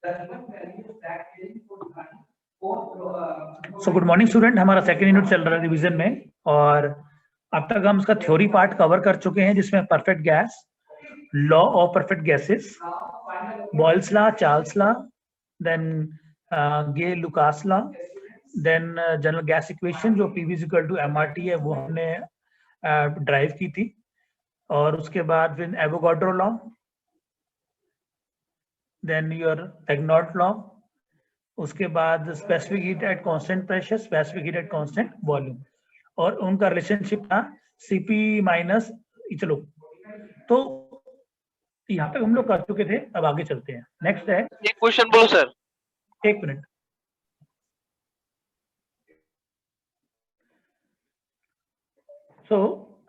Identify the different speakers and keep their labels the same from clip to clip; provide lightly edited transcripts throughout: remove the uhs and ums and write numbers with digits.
Speaker 1: So good morning student, हमारा second unit चल रहा है रिवीजन में, और अब तक हम उसका थ्योरी पार्ट कवर कर चुके हैं, जिसमें perfect gas, law of perfect gases, Boyle's law, Charles law, then Gay लुकास law, then general gas equation जो PV इक्वल टू MRT है वो हमने ड्राइव की थी, और उसके बाद फिर एवोगाड्रो लॉ, देन योर एग्नॉट लॉ, उसके बाद specific heat at constant pressure, specific heat at constant volume, और उनका रिलेशनशिप था CP माइनस। चलो, तो यहाँ तक हम लोग कर चुके थे, अब आगे चलते हैं। नेक्स्ट है,
Speaker 2: एक क्वेश्चन बोलो सर।
Speaker 1: एक minute. So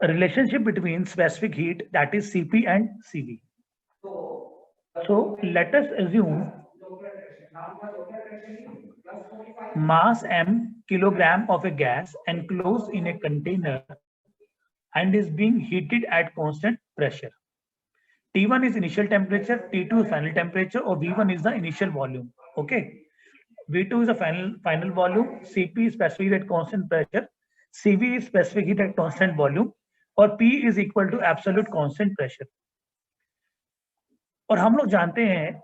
Speaker 1: relationship between specific heat, that is CP and CV. So let us assume mass m kilogram of a gas enclosed in a container and is being heated at constant pressure. T1 is initial temperature, T2 is final temperature, or V1 is the initial volume. Okay, V2 is the final volume, CP is specific heat at constant pressure, CV is specific heat at constant volume, और P is equal to absolute constant pressure. और हम लोग जानते हैं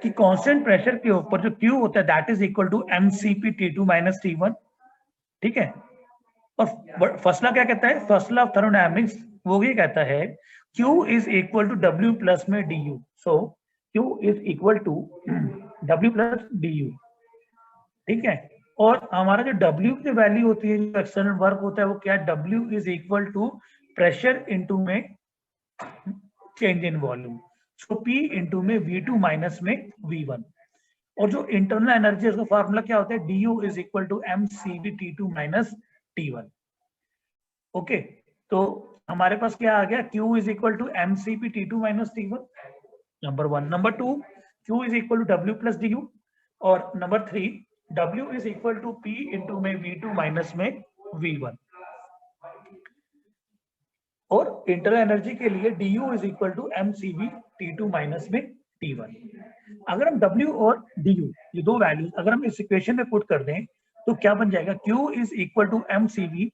Speaker 1: कि constant pressure के ऊपर जो Q होता है that is equal to mCp T2 minus T1, ठीक है। और फर्स्ट लॉ क्या कहता है, फर्स्ट लॉ ऑफ थर्मोडायनामिक्स, वो ये कहता है Q is equal to W plus में du. So Q is equal to W plus du, ठीक है। और हमारा जो W की वैल्यू होती है, जो एक्सटर्नल वर्क होता है, वो क्या है, W is equal to pressure into में change in volume, so P into में V2 माइनस में V1। और जो इंटरनल एनर्जी, उसका फॉर्मूला क्या होता है, du is equal to mCv T2 minus T1। Okay, तो हमारे पास क्या आ गया, Q is equal to mCp T2 minus T1, number 1। Number 2, Q is equal to W plus du, और number 3, W is equal to P into में V2 minus में V1। और इंटरनल एनर्जी के लिए du is equal to mCv T2 minus में T1। अगर हम W और du, ये दो वैल्यूज अगर हम इस इक्वेशन में पुट कर दें तो क्या बन जाएगा, Q is equal to mCv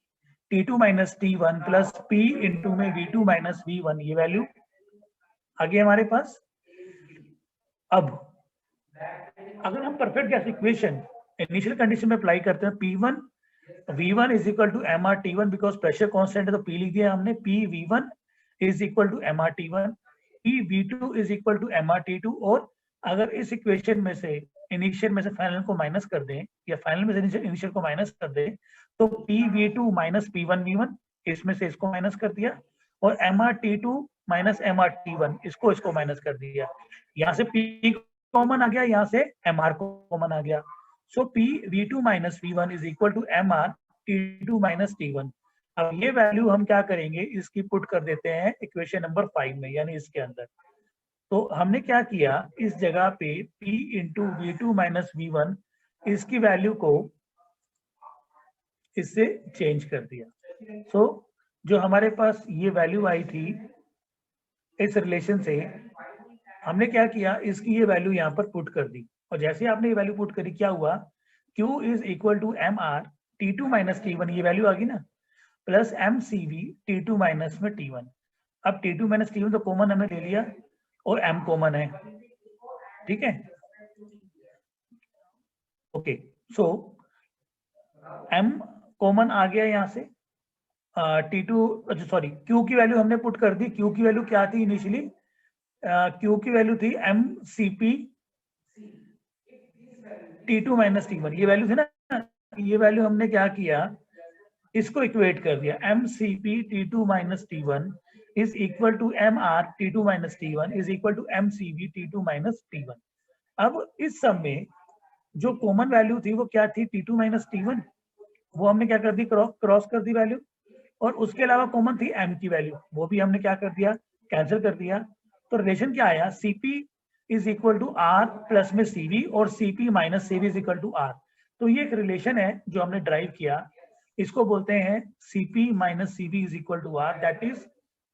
Speaker 1: T2 minus T1 plus P into में V2 माइनस V1, ये वैल्यू आगे हमारे पास। अब अगर हम perfect gas equation initial condition में अप्लाई करते हैं, P1 V1 is equal to MRT1, because pressure constant है तो P लिख दिया हमने, PV1 is equal to MRT1, PV2 is equal to MRT2। और अगर इस इक्वेशन में से इनिशियल में से फाइनल को माइनस कर दें, या फाइनल में से इनिशियल को माइनस कर दें, तो PV2 माइनस P1V1, इसमें से इसको माइनस कर दिया, और MRT2 माइनस MRT1, इसको माइनस कर दिया। यहाँ से P कॉमन आ गया, यहाँ से MR कॉमन आ गया, so PV2 minus V1 is equal to MR T2 minus T1। अब ये वैल्यू हम क्या करेंगे, इसकी पुट कर देते हैं इक्वेशन नंबर 5 में, यानी इसके अंदर। तो हमने क्या किया, इस जगह पे P into V2 minus V1, इसकी वैल्यू को इससे चेंज कर दिया। सो जो हमारे पास ये वैल्यू आई थी इस रिलेशन से, हमने क्या किया, इसकी ये वैल्यू यहाँ पर पुट कर दी, और जैसे आपने ये वैल्यू पुट करी, क्या हुआ, Q is equal to MR T2 minus T1, ये वैल्यू आ गई ना, प्लस mCv T2 माइनस में T1। अब T2 माइनस T1 तो कॉमन हमने ले लिया, और M कॉमन है, ठीक है। ओके, सो M कॉमन आ गया यहाँ से, T2, अच्छा सॉरी, Q की वैल्यू हमने पुट कर दी। Q की वैल्यू क्या थी इनिशियली, Q की वैल्यू थी mCp T2 माइनस T1, ये वैल्यू थी ना, ये वैल्यू हमने क्या किया, इसको इक्वेट कर दिया, mCp T2 minus T1 is equal to MR T2 minus T1 is equal to mCv T2 minus T1। अब इस सब में जो कॉमन वैल्यू थी वो क्या थी, T2 माइनस T1, वो हमने क्या कर दी, क्रॉस कर दी वैल्यू, और उसके अलावा कॉमन थी M की वैल्यू, वो भी हमने क्या कर दिया, कैंसिल कर दिया। तो रिलेशन क्या आया, CP is equal to R plus में CV, और CP minus CV is equal to R। तो ये एक रिलेशन है जो हमने ड्राइव किया, इसको बोलते हैं CP minus CV is equal to R, that is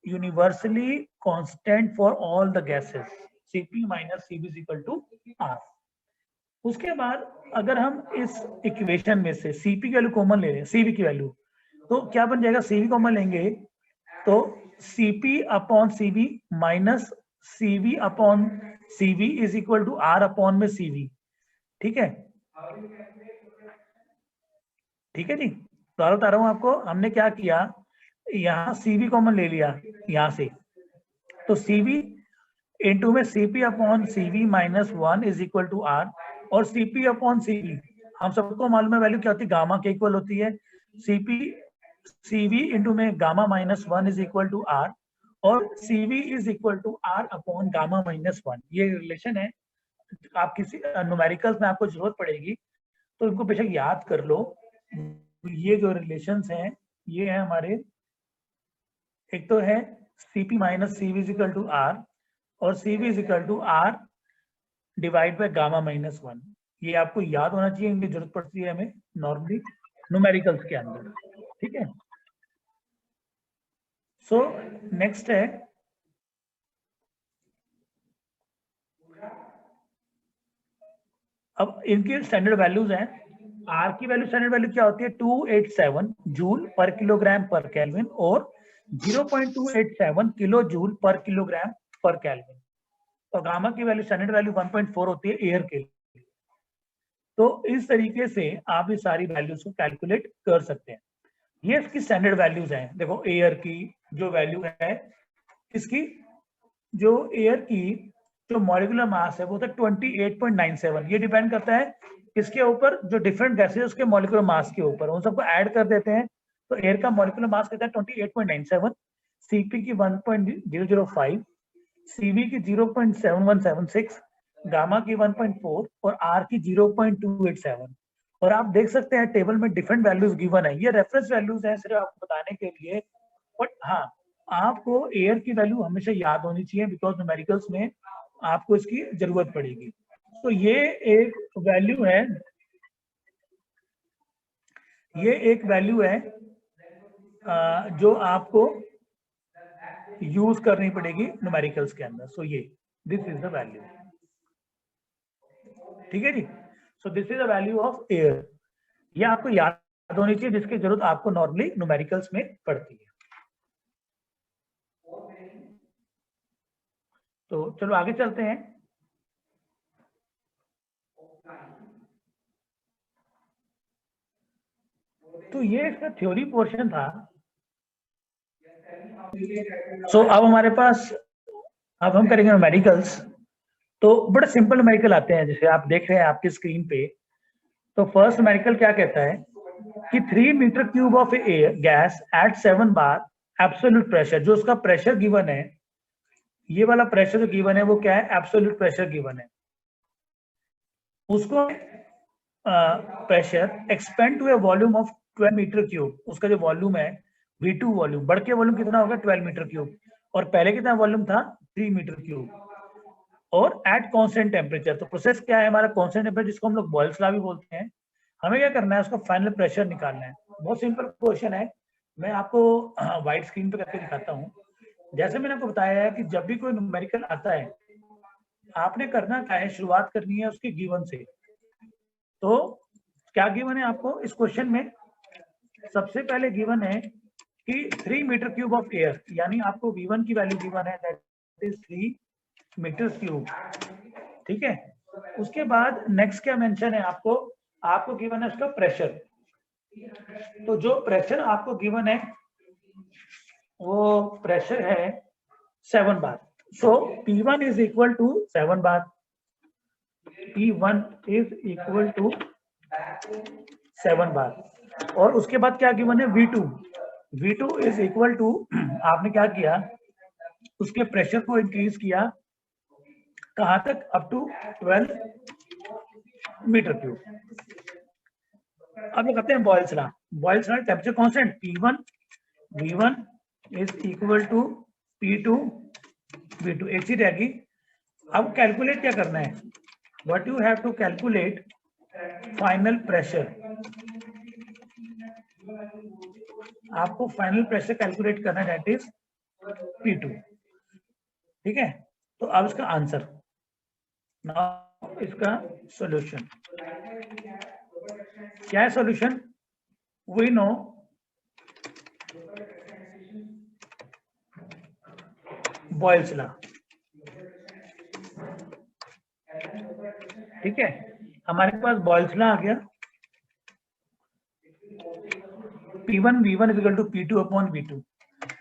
Speaker 1: universally constant for all the gases, CP minus CV is equal to R। उसके बाद अगर हम इस इक्वेशन में से सीपी की वैल्यू कॉमन ले लें, सीवी की वैल्यू, तो क्या बन जाएगा, सीवी कॉमन लेंगे तो CP upon CV minus CV upon CV is equal to R upon में सीवी। ठीक है, ठीक है जी। दोबारा बता रहा हूं आपको, हमने क्या किया, यहाँ सीवी कॉमन ले लिया यहाँ से, तो सीवी इंटू में CP upon CV minus 1 is equal to R, और सीपी अपॉन सीवी हम सबको मालूम है वैल्यू क्या होती है, गामा के इक्वल होती है। सीपी सीवी इंटू में gamma minus 1 is equal to R, और C V is equal to R upon gamma minus 1। ये रिलेशन है, आप किसी न्यूमेरिकल्स में आपको जरूरत पड़ेगी तो इनको बेशक याद कर लो। ये जो रिलेशंस हैं ये है हमारे, एक तो है C P minus C V is equal to R, और C V is equal to R divide by gamma minus 1। ये आपको याद होना चाहिए, इनकी जरूरत पड़ती है हमें नॉर्मली न्यूमेरिकल्स के अंदर। ठीक है, सो नेक्स्ट है अब इनकी स्टैंडर्ड वैल्यूज हैं। आर की वैल्यू, स्टैंडर्ड वैल्यू क्या होती है, 287 joule per kilogram per kelvin और 0.287 kilo joule per kilogram per kelvin. और गामा की वैल्यू, स्टैंडर्ड वैल्यू 1.4 होती है एयर के लिए। तो इस तरीके से आप ये सारी वैल्यूज को कैलकुलेट कर सकते हैं। ये इसकी स्टैंडर्ड वैल्यूज हैं। देखो एयर की जो वैल्यू है, इसकी जो एयर की जो मॉलिक्यूलर मास है वो था 28.97। ये डिपेंड करता है किसके ऊपर, जो डिफरेंट गैसेज उसके मॉलिक्यूलर मास के ऊपर, उन सबको ऐड कर देते हैं तो एयर का मॉलिक्यूलर मास कहता है 28.97, सीपी की 1.005, सीवी की 0.7176, गामा की 1.4 और आर की 0.287। और आप देख सकते हैं टेबल में डिफरेंट वैल्यूज गिवन है, ये रेफरेंस वैल्यूज हैं सिर्फ आपको बताने के लिए। बट हाँ, आपको एयर की वैल्यू हमेशा याद होनी चाहिए बिकॉज न्यूमेरिकल्स में आपको इसकी जरूरत पड़ेगी। तो ये एक वैल्यू है, ये एक वैल्यू है जो आपको यूज करनी पड़ेगी न्यूमेरिकल्स के अंदर। सो ये दिस इज द वैल्यू। ठीक है जी, so this is the value of air. ये आपको याद होनी चाहिए, जिसकी जरूरत आपको नॉर्मली न्यूमेरिकल्स में पड़ती है। तो चलो आगे चलते हैं। तो ये इसका थ्योरी पोर्शन था। सो अब हमारे पास, अब हम करेंगे न्यूमेरिकल्स। तो बड़े सिंपल न्यूमेरिकल आते हैं, जैसे आप देख रहे हैं आपकी स्क्रीन पे। तो फर्स्ट न्यूमेरिकल क्या कहता है कि 3 metre cube of air gas at 7 bar absolute pressure. जो उसका प्रेशर गिवन है, ये वाला प्रेशर जो गिवन है वो क्या है, एब्सोल्यूट प्रेशर गिवन है। उसको pressure expand to a volume of 12 metre cube. उसका जो वॉल्यूम है V2 वॉल्यूम, बढ़ के वॉल्यूम कितना होगा 12 मीटर क्यूब, और पहले कितना वॉल्यूम था 3 मीटर क्यूब, और एट कांस्टेंट टेम्परेचर। तो प्रोसेस क्या है हमारा, कांस्टेंट टेम्परेचर, जिसको हम लोग बॉयल्स लॉ भी बोलते हैं। हमें क्या करना है, उसका फाइनल प्रेशर निकालना है। बहुत सिंपल क्वेश्चन है, मैं आपको व्हाइट स्क्रीन पे करके दिखाता हूँ। जैसे मैंने आपको बताया है कि जब भी कोई न्यूमेरिकल आता है, आपने करना क्या है, शुरुआत करनी है उसके गिवन से। तो क्या गिवन है आपको इस क्वेश्चन में, सबसे पहले गिवन है कि 3 मीटर क्यूब ऑफ एयर, यानी आपको V1 की वैल्यू गिवन है, दैट इज 3 मीटर क्यूब। ठीक है, उसके बाद नेक्स्ट क्या मेंशन है आपको गिवन है उसका प्रेशर। तो जो प्रेशर आपको गिवन है वो प्रेशर है 7 bar. So P1 is equal to 7 bar, P1 is equal to 7 bar. और उसके बाद क्या गिवन है V2 इज इक्वल टू, आपने क्या किया, उसके प्रेशर को इंक्रीज किया कहां तक, अप टू 12 मीटर क्यूब। अब लोग कहते हैं Boyle's law, temperature constant V1 is equal to P2 V2, एक चीज रहेगी। अब कैलकुलेट क्या करना है, what you have to calculate final pressure. आपको फाइनल प्रेशर कैलकुलेट करना है, दैट इज P2। ठीक है, तो अब इसका आंसर, नाउ इसका सॉल्यूशन। क्या है solution? We know Boyle's law, ठीक है, हमारे पास बॉयल्स लॉ आ गया, P1 V1 equal to P2 upon V2।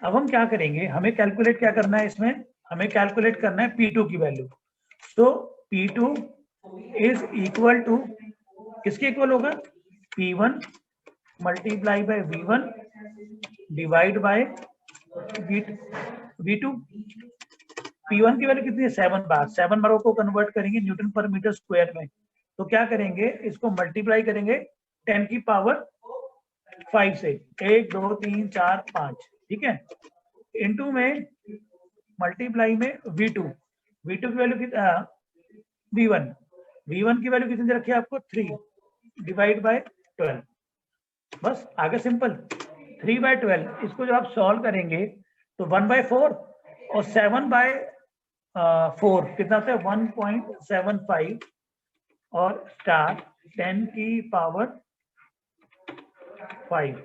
Speaker 1: अब हम क्या करेंगे, हमें कैलकुलेट क्या करना है इसमें, हमें कैलकुलेट करना है P2 की वैल्यू। तो P2 इज इक्वल टू, किसके इक्वल होगा, P1 multiply by V1 divide by V2। P1 की वैल्यू कितनी है, 7 बार। 7 बारों को कन्वर्ट करेंगे न्यूटन पर मीटर स्क्वायर में, तो क्या करेंगे, इसको मल्टीप्लाई करेंगे 10 की पावर 5 से, 1 2 3 4 5, ठीक है, इनटू में मल्टीप्लाई में V2। V2 की वैल्यू V1, V1 की वैल्यू कितनी दे रखी है आपको, 3 डिवाइड बाय 12। बस आगे सिंपल, 3 बाय 12, इसको जब आप सॉल्व करेंगे तो 1 बाय 4 और 7 बाय 4 कितना होता है, 1.75 और स्टार 10 की पावर 5,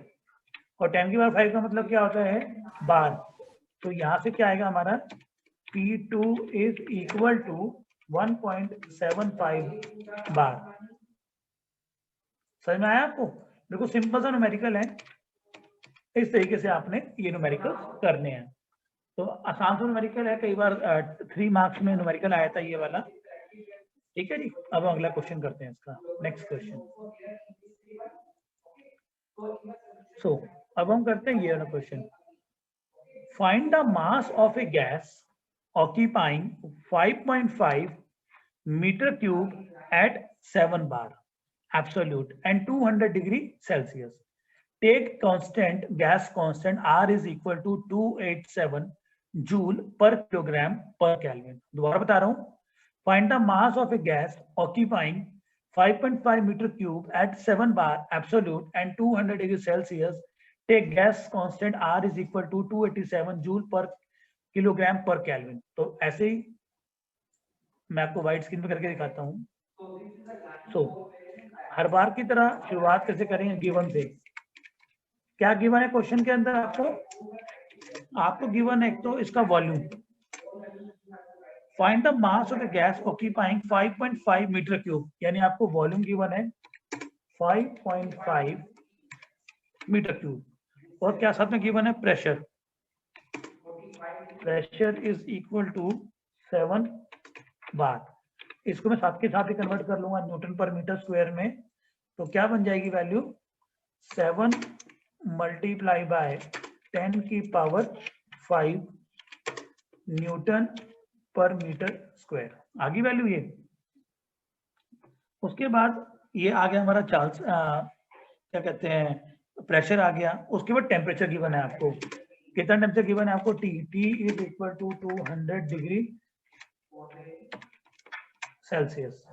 Speaker 1: और 10 की पावर 5 का मतलब क्या होता है, बार। तो यहाँ से क्या आएगा हमारा, P2 इज इक्वल टू 1.75 बार। समझ में आया आपको? बिल्कुल सिंपल सा न्यूमेरिकल है, इस तरीके से आपने ये न्यूमेरिकल करने हैं। तो आसान सा न्यूमेरिकल है, कई बार 3 मार्क्स में न्यूमेरिकल आया था ये वाला, ठीक है जी। अब अगला क्वेश्चन करते हैं इसका, नेक्स्ट क्वेश्चन। सो अब हम करते हैं ये वाला question. Find the mass of A gas occupying 5.5 meter cube at 7 bar absolute and 200 degree Celsius. Take constant gas constant R is equal to 287 joule per kilogram per Kelvin. दोबारा बता रहा हूँ, find the mass of a gas occupying 5.5 meter cube at 7 bar absolute and 200 degree Celsius. Take gas constant R is equal to 287 joule per kilogram per Kelvin. तो ऐसे ही मैं आपको white screen पे करके दिखाता हूँ। सो हर बार की तरह शुरुआत कैसे करेंगे, गिवन से। क्या गिवन है क्वेश्चन के अंदर आपको गिवन है, एक तो इसका volume, find the mass of the gas occupying 5.5 metre cube, यानी आपको वॉल्यूम गिवन है 5.5 मीटर क्यूब, और क्या साथ में गिवन है, pressure. Pressure is equal to 7 bar. इसको मैं साथ के साथ ही कन्वर्ट कर लूंगा न्यूटन पर मीटर स्क्वायर में, तो क्या बन जाएगी वैल्यू, 7 मल्टीप्लाई बाय 10 की पावर 5 न्यूटन पर मीटर स्क्वायर, आगे वैल्यू ये। उसके बाद ये आ गया हमारा चार्ल्स, क्या कहते हैं, प्रेशर आ गया। उसके बाद टेम्परेचर गिवन है आपको, कितना टेम्परेचर गिवन है आपको, T is equal to 200 degree Celsius.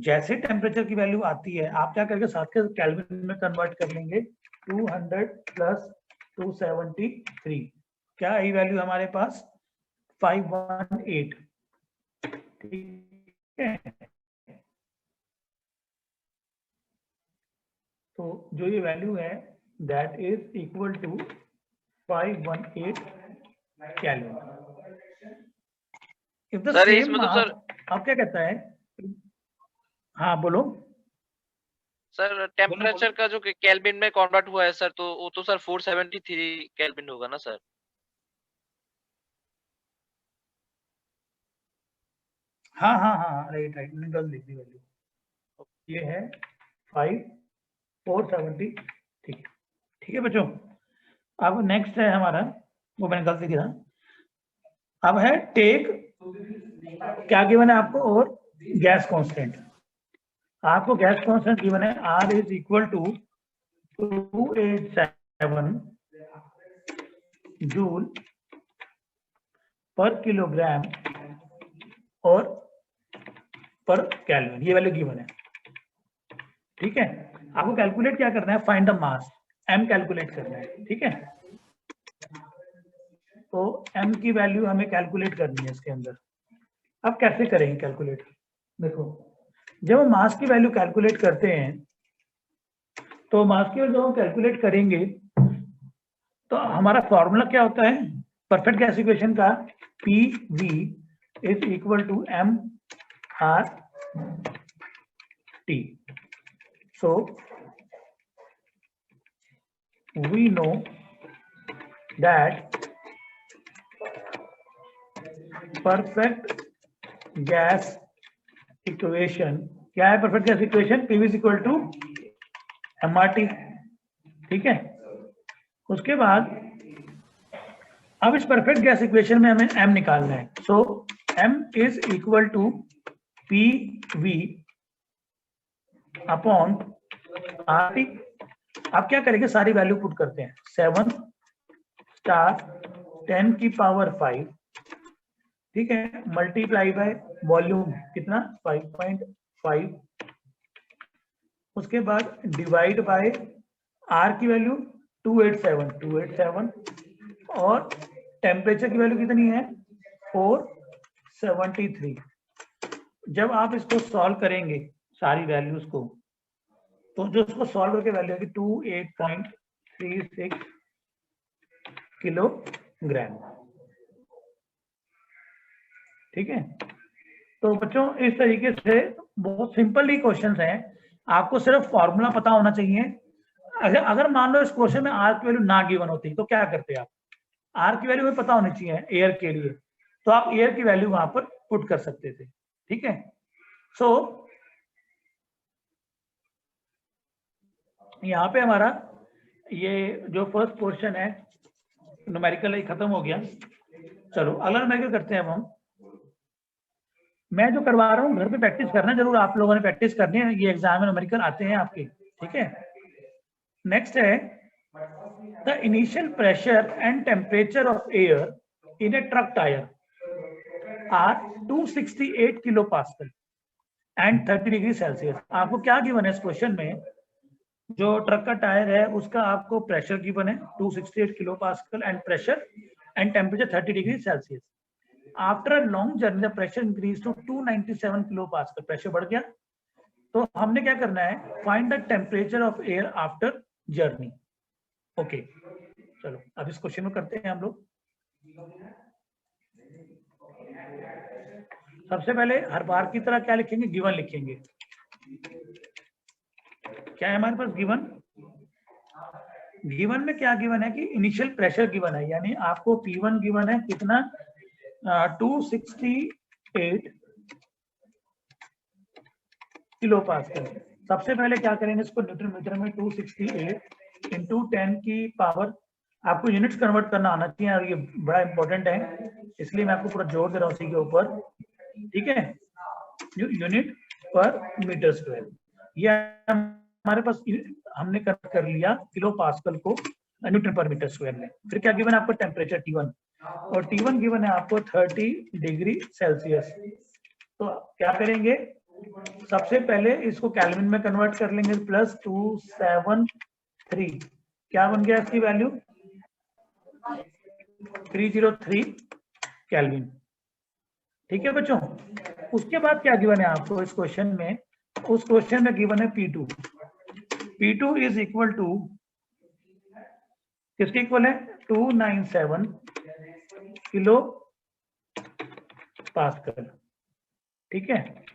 Speaker 1: जैसे टेम्परेचर की वैल्यू आती है, आप क्या करके साथ के केल्विन में कन्वर्ट कर लेंगे, 200 प्लस 273, क्या आई वैल्यू हमारे पास, 518, ठीक है। तो जो ये वैल्यू है that is equal to 518 kelvin. If the same mass, आप क्या कहता है, हाँ बोलो
Speaker 2: सर। टेम्परेचर का जो केल्विन में कन्वर्ट हुआ है सर, तो वो तो सर 473 केल्विन होगा ना सर।
Speaker 1: हाँ हाँ हाँ राइट राइट, मैंने गलत लिख दी वैल्यू, ये है 470, ठीक है बच्चों। अब नेक्स्ट है हमारा, वो मैंने गलत लिखा, अब है टेक, क्या गिवन है आपको, और गैस कांस्टेंट। आपको गैस कांस्टेंट गिवन है R is equal to 287 joule per kilogram और पर केल्विन, ये वैल्यू गिवन है, ठीक है। आपको कैलकुलेट क्या करना है, find the mass, m calculate करना है, ठीक है। तो m की वैल्यू हमें कैलकुलेट करनी है इसके अंदर। अब कैसे करेंगे कैलकुलेट, देखो जब हम मास की वैल्यू कैलकुलेट करते हैं तो मास की वैल्यू हम कैलकुलेट करेंगे तो हमारा फॉर्मूला क्या होता है परफेक्ट गैस इक्वेशन का, P V is equal to M R T. So we know that perfect gas equation क्या है? Perfect gas equation P V is equal to M R T. ठीक है, उसके बाद अब इस परफेक्ट गैस इक्वेशन में हमें m निकालना है. So m is equal to P V upon R T. आप क्या करेंगे, सारी वैल्यू पुट करते हैं. 7 स्टार 10 की पावर 5, ठीक है, मल्टीप्लाई बाय वॉल्यूम कितना 5.5, उसके बाद डिवाइड बाय आर की वैल्यू 287 और टेम्परेचर की वैल्यू कितनी है 473. जब आप इसको सॉल्व करेंगे सारी वैल्यूज को तो जो उसको सॉल्व करके वैल्यू होगी 28.36 किलोग्राम. ठीक है, तो बच्चों इस तरीके से बहुत सिंपल ही क्वेश्चंस हैं. आपको सिर्फ फॉर्मूला पता होना चाहिए. अगर मान लो इस क्वेश्चन में आर की वैल्यू ना गिवन होती तो क्या करते आप, आर की वैल्यू पता होनी चाहिए एयर के लिए, तो आप एयर की वैल्यू वहां पर पुट कर सकते थे. ठीक है, सो यहाँ पे हमारा ये जो फर्स्ट पोर्शन है न्यूमेरिकल खत्म हो गया. चलो अगला न्यूमेरिकल करते हैं अब हम. मैं जो करवा रहा हूँ घर पे प्रैक्टिस करना जरूर, आप लोगों ने प्रैक्टिस करनी है, ये एग्जाम में न्यूमेरिकल आते हैं आपके. ठीक है, नेक्स्ट है the initial pressure and temperature of air in a truck tyre are 268 kilo pascal and 30 degree Celsius. आपको क्या गिवन है इस क्वेश्चन में, जो ट्रक का टायर है उसका आपको प्रेशर गिवन है 268 kilo pascal and pressure and temperature 30 degree Celsius. After a long journey the pressure increase to 297 kilo pascal. Pressure बढ़ गया, तो हमने क्या करना है, find the temperature of air after journey. Okay, चलो अब इस क्वेश्चन में करते हैं हम लोग. सबसे पहले हर बार की तरह क्या लिखेंगे, गिवन लिखेंगे. क्या है हमारे पास गिवन, गिवन में क्या गिवन है कि इनिशियल प्रेशर गिवन है, यानी आपको P1 गिवन है कितना 268 किलो पास्कल. सबसे पहले क्या करेंगे, इसको न्यूटन मीटर में 268 इंटू 10 की पावर, आपको यूनिट्स कन्वर्ट करना आना चाहिए और ये बड़ा इंपॉर्टेंट है, इसलिए मैं आपको पूरा जोर दे रहा हूँ उसी के ऊपर. ठीक है, यूनिट पर मीटर स्क्वायर. ये हमारे पास हमने कर लिया किलो पास्कल को न्यूटन पर मीटर स्क्वायर में. फिर क्या गिवन है आपको, टेम्परेचर T1, और T1 गिवन है आपको 30 डिग्री सेल्सियस. तो क्या करेंगे, सबसे पहले इसको केल्विन में कन्वर्ट कर लेंगे, प्लस 273, क्या बन गया इसकी वैल्यू 303 केल्विन. ठीक है बच्चों, उसके बाद क्या गिवन है आपको इस क्वेश्चन में, उस क्वेश्चन में गिवन है P2. P2 is equal to किसके इक्वल है 297 किलो पास्कल. ठीक है,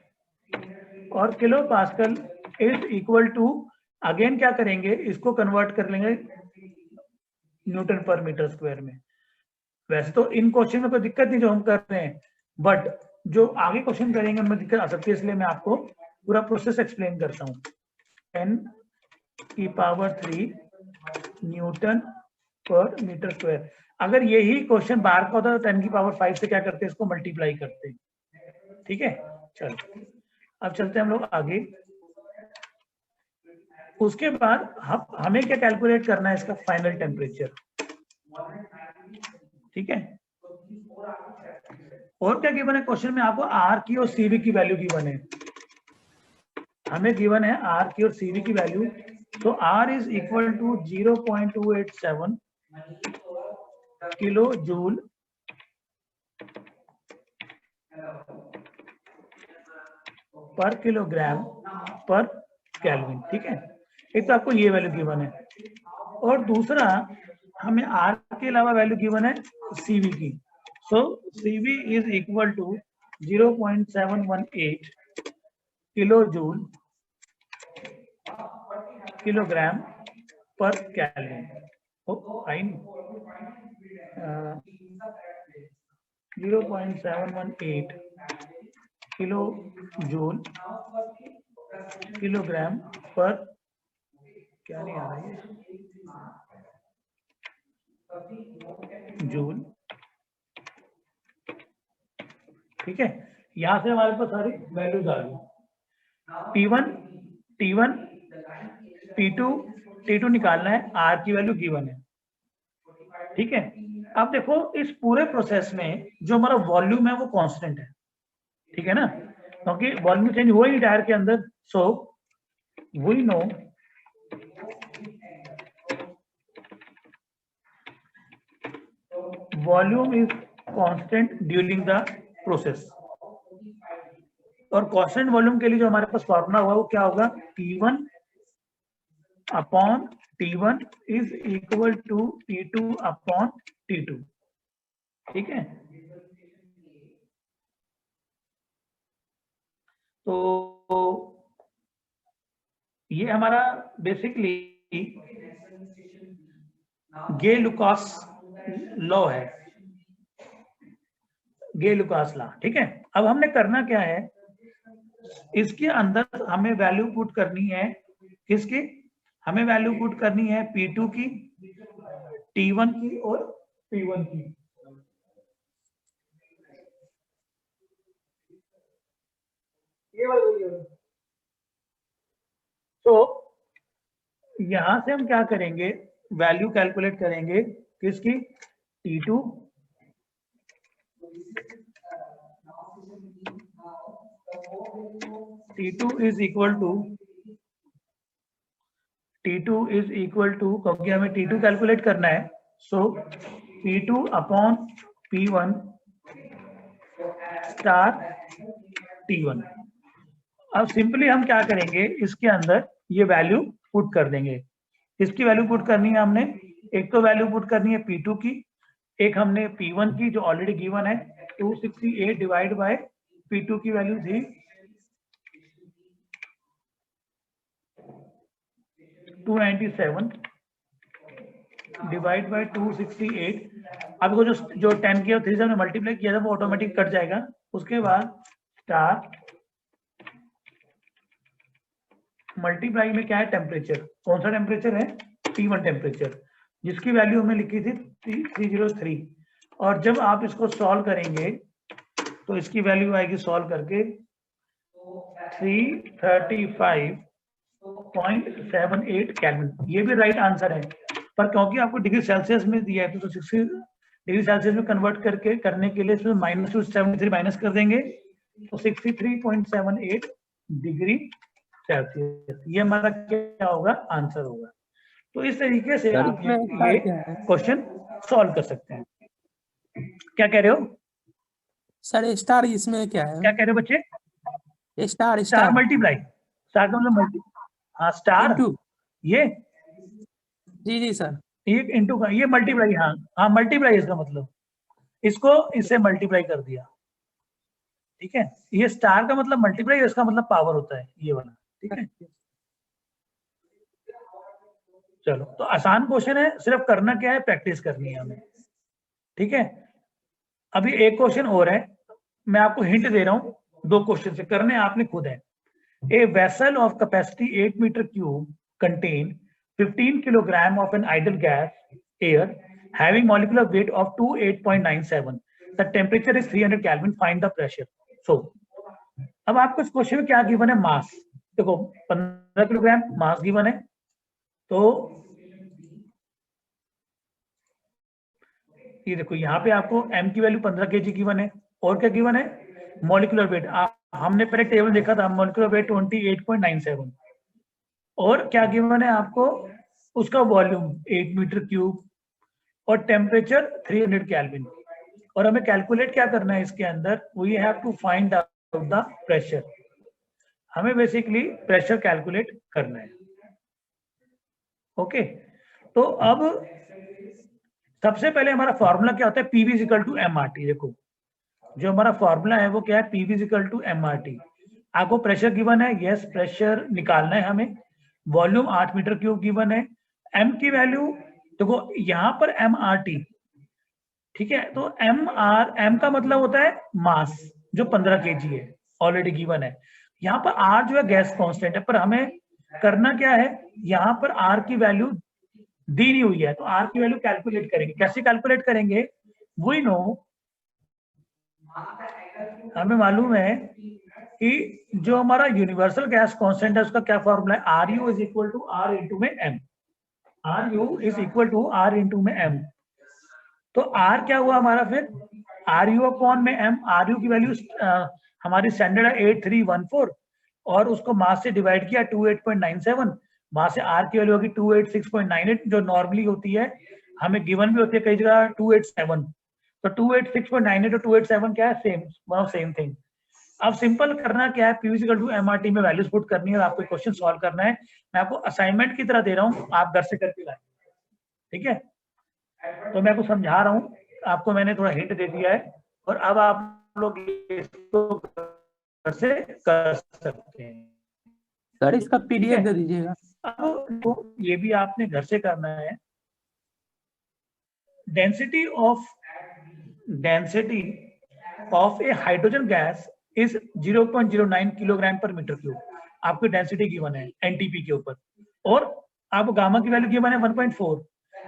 Speaker 1: और kilo pascal is equal to, again क्या करेंगे, इसको कन्वर्ट कर लेंगे न्यूटन पर मीटर स्क्वायर में. वैसे तो इन क्वेश्चन में कोई दिक्कत नहीं जो हम कर रहे हैं, बट जो आगे क्वेश्चन करेंगे उनमें दिक्कत आ सकती है, इसलिए मैं आपको पूरा प्रोसेस एक्सप्लेन करता हूँ. 10 की पावर 3 न्यूटन पर मीटर स्क्वायर. अगर यही क्वेश्चन बाहर का होता तो 10 की पावर 5 से क्या करते, इसको मल्टीप्लाई करते. ठीक है, चलो अब चलते हैं हम लोग आगे. उसके बाद हमें क्या कैलकुलेट करना है, इसका फाइनल टेम्परेचर. ठीक है, और क्या गिवन है क्वेश्चन में, आपको आर की और सीवी की वैल्यू गिवन है. हमें गिवन है आर की और सीवी की वैल्यू, तो R is equal to 0.287 kilo joule per kilogram per kelvin, ठीक है। एक तो आपको ये वैल्यू गिवन है, और दूसरा हमें आर के अलावा वैल्यू गिवन है सीवी की। So CV is equal to 0.718 kilo joule kilogram per kelvin. Fine, 0.718 kilo joule kilogram per, क्या नहीं आ रहा है, जूल, ठीक है। यहां से हमारे पास सारी वैल्यूज आ गई। P1 T1 T2 T2 निकालना है, R की वैल्यू गिवन है, ठीक है। अब देखो इस पूरे प्रोसेस में जो हमारा वॉल्यूम है वो कांस्टेंट है, ठीक है ना, क्योंकि वॉल्यूम चेंज हुआ ही टायर के अंदर। So we know volume is constant during the process, और कांस्टेंट वॉल्यूम के लिए जो हमारे पास फॉर्मूला हुआ वो क्या होगा, T1 upon T1 is equal to T2 upon T2, ठीक है। तो ये हमारा बेसिकली गे-लुकास लॉ है, गे-लुकास लॉ, ठीक है। अब हमने करना क्या है, इसके अंदर हमें वैल्यू पुट करनी है, किसकी, हमें वैल्यू पुट करनी है P2 की, T1 की और P1 की। तो यहां से हम क्या करेंगे, वैल्यू कैलकुलेट करेंगे किसकी, T2 इज इक्वल टू क्योंकि हमें T2 कैलकुलेट करना है, सो P2 upon P1 star T1। अब सिंपली हम क्या करेंगे, इसके अंदर ये वैल्यू पुट कर देंगे। इसकी वैल्यू पुट करनी है हमने, एक तो वैल्यू पुट करनी है P2 की, एक हमने P1 की जो ऑलरेडी गिवन है 268 डिवाइड बाय P2 की वैल्यू थी 297 डिवाइड बाय 268। अब को जो 10 के 3 से हमने मल्टीप्लाई किया था वो ऑटोमेटिक कट जाएगा। उसके बाद स्टार मल्टीप्लाई में क्या है, टेम्परेचर, कौन सा टेम्परेचर है, T1 टेम्परेचर, जिसकी वैल्यू हमने लिखी थी 303। और जब आप इसको सॉल्व करेंगे तो इसकी वैल्यू आएगी सॉल्व करके 335.78 केल्विन। ये भी राइट आंसर है, पर क्योंकि आपको डिग्री सेल्सियस में दिया है तो 60 डिग्री सेल्सियस में कन्वर्ट करने के लिए इसमें -273 माइनस कर देंगे, तो 63.78 डिग्री सेल्सियस, ये हमारा क्या होगा, आंसर होगा। तो इस तरीके से आप ये क्वेश्चन सॉल्व कर सकते हैं। क्या कह रहे हो
Speaker 3: सर, स्टार इसमें क्या है,
Speaker 1: क्या कह रहे हो बच्चे,
Speaker 3: स्टार
Speaker 1: मल्टीप्लाई, स्टार का मतलब मल्टी, हाँ स्टार
Speaker 3: इंटू,
Speaker 1: ये,
Speaker 3: जी सर,
Speaker 1: एक इंटू का ये मल्टीप्लाई, हाँ मल्टीप्लाई इसका मतलब, इसको इससे मल्टीप्लाई कर दिया, ठीक है। ये स्टार का मतलब मल्टीप्लाई, इसका मतलब पावर होता है ये वाला, ठीक है। चलो, तो आसान क्वेश्चन है, सिर्फ करना क्या है, प्रैक्टिस करनी है हमें, ठीक है। अभी एक क्वेश्चन और है, मैं आपको हिंट दे रहा हूं, 2 क्वेश्चन से करने आपने खुद है। A vessel of capacity 8 meter cube contain 15 kilogram of an idle gas air having molecular weight of 28.97. The temperature is 300 Kelvin. Find the pressure. So, अब आपको इस क्वेश्चन में क्या गिवन है, मास, देखो 15 किलोग्राम मास गिवन है, तो ये देखो यहाँ पे आपको m की वैल्यू 15 kg गिवन है, और क्या गिवन है, मॉलिक्यूलर वेट, हमने पहले टेबल देखा था, मॉलिक्यूलर वेट 28.97, और क्या गिवन है आपको, उसका वॉल्यूम 8 मीटर क्यूब, और टेम्परेचर 300 केल्विन, और हमें कैलकुलेट क्या करना है इसके अंदर, we have to find out the pressure. हमें बेसिकली प्रेशर कैलकुलेट करना है। ओके, तो अब सबसे पहले हमारा फॉर्मूला क्या होता है, PV is equal to MRT. देखो जो हमारा फॉर्मूला है वो क्या है, PV is equal to MRT. आपको प्रेशर गिवन है, यस प्रेशर निकालना है हमें, वॉल्यूम 8 मीटर क्यूब गिवन है, एम की वैल्यू देखो यहाँ पर एम आर टी, ठीक है, तो एम का मतलब होता है मास जो 15 kg है, ऑलरेडी गिवन है। यहाँ पर आर जो है गैस कांस्टेंट है, पर हमें करना क्या है, यहाँ पर आर की वैल्यू दी नहीं हुई है, तो आर की वैल्यू कैलकुलेट करेंगे। कैसे कैलकुलेट करेंगे, वी नो, हमें मालूम है कि जो हमारा यूनिवर्सल गैस कांस्टेंट है उसका क्या फॉर्मूला है, R U is equal to R into में M, R U is equal to R into में एम। तो आर क्या हुआ हमारा, फिर आर यू अपॉन में एम, आर यू की वैल्यू हमारी स्टैंडर्ड है 8314 और उसको मास से डिवाइड किया 28.97, वहां से आर की वैल्यू होगी 286.98 जो नॉर्मली होती है, हमें गिवन भी होती है कई जगह 287, तो 286.98 और 287 क्या है, same, one of same thing. अब सिंपल करना क्या है, पी इक्वल टू एमआरटी में वैल्यूज पुट करनी है और आपको क्वेश्चन सॉल्व करना है। मैं आपको असाइनमेंट की तरह दे रहा हूँ, आप घर से करके लाए, ठीक है। तो मैं आपको समझा रहा हूँ, आपको मैंने थोड़ा हिंट दे दिया है और अब आप लोग इसको घर से कर सकते हैं।
Speaker 3: सर इसका पीडीएफ दे दीजिएगा।
Speaker 1: अब तो ये भी आपने घर से करना है। Density of A hydrogen gas is 0.09 kilogram पर मीटर क्यूब, आपकी डेंसिटी गिवन है एनटीपी के ऊपर, और आपको गामा की वैल्यू गिवन है 1.4,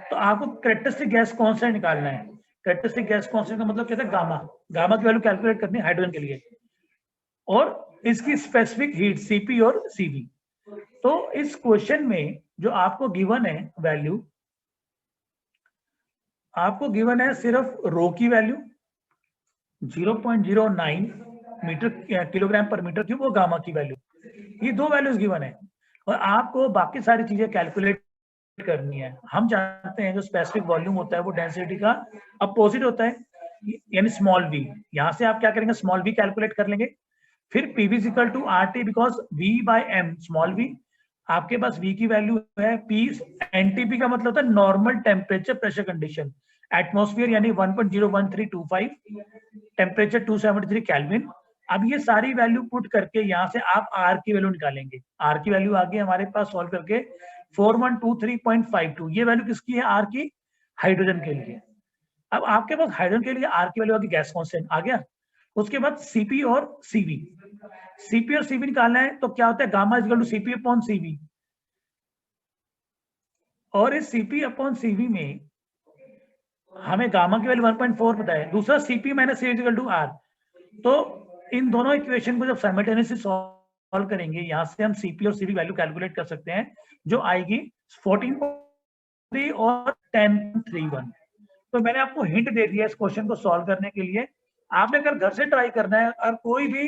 Speaker 1: तो आपको कैरेक्टरिस्टिक गैस कांस्टेंट निकालना है। कैरेक्टरिस्टिक गैस कांस्टेंट का मतलब क्या है, गामा की वैल्यू कैलकुलेट करनी है हाइड्रोजन के लिए, और इसकी स्पेसिफिक हीट सीपी और सीवी। तो इस क्वेश्चन में जो आपको गिवन है वैल्यू, आपको गिवन है सिर्फ रो की वैल्यू 0.09 मीटर किलोग्राम पर मीटर क्यूब, वो गामा की वैल्यू, ये दो वैल्यूज गिवन है और आपको बाकी सारी चीजें कैलकुलेट करनी है। हम जानते हैं जो स्पेसिफिक वॉल्यूम होता है वो डेंसिटी का अपोजिट होता है, यानी स्मॉल वी। यहां से आप क्या करेंगे, स्मॉल वी कैलकुलेट कर लेंगे, फिर PV is equal to R T, because V by M small V, आपके पास वी की वैल्यू है, पी एनटीपी का मतलब होता है normal temperature pressure condition, atmosphere यानी 1.01325, टेम्परेचर 273 केल्विन। अब ये सारी वैल्यू पुट करके यहाँ से आप आर की वैल्यू निकालेंगे। आर की वैल्यू आ गई हमारे पास सॉल्व करके 4123.52, ये वैल्यू किसकी है, आर की, हाइड्रोजन के लिए। अब आपके पास हाइड्रोजन के लिए आर की वैल्यू आ गई, गैस कांस्टेंट आ गया। उसके बाद सीपी और सीवी, सीपी और सीवी निकालना है, तो क्या होता है, gamma is equal to CP upon CV, और इस सीपी अपॉन सीवी में हमें गामा की वैल्यू 1.4 पता है, दूसरा CP minus C is equal to R. तो इन दोनों इक्वेशन को जब साइमल्टेनियसली सॉल्व करेंगे, यहां से हम सीपी और सीवी वैल्यू कैलकुलेट कर सकते हैं, जो आएगी 14.3 और 10.31। तो मैंने आपको हिंट दे दिया इस क्वेश्चन को सॉल्व करने के लिए। आपने अगर घर से ट्राई करना है और कोई भी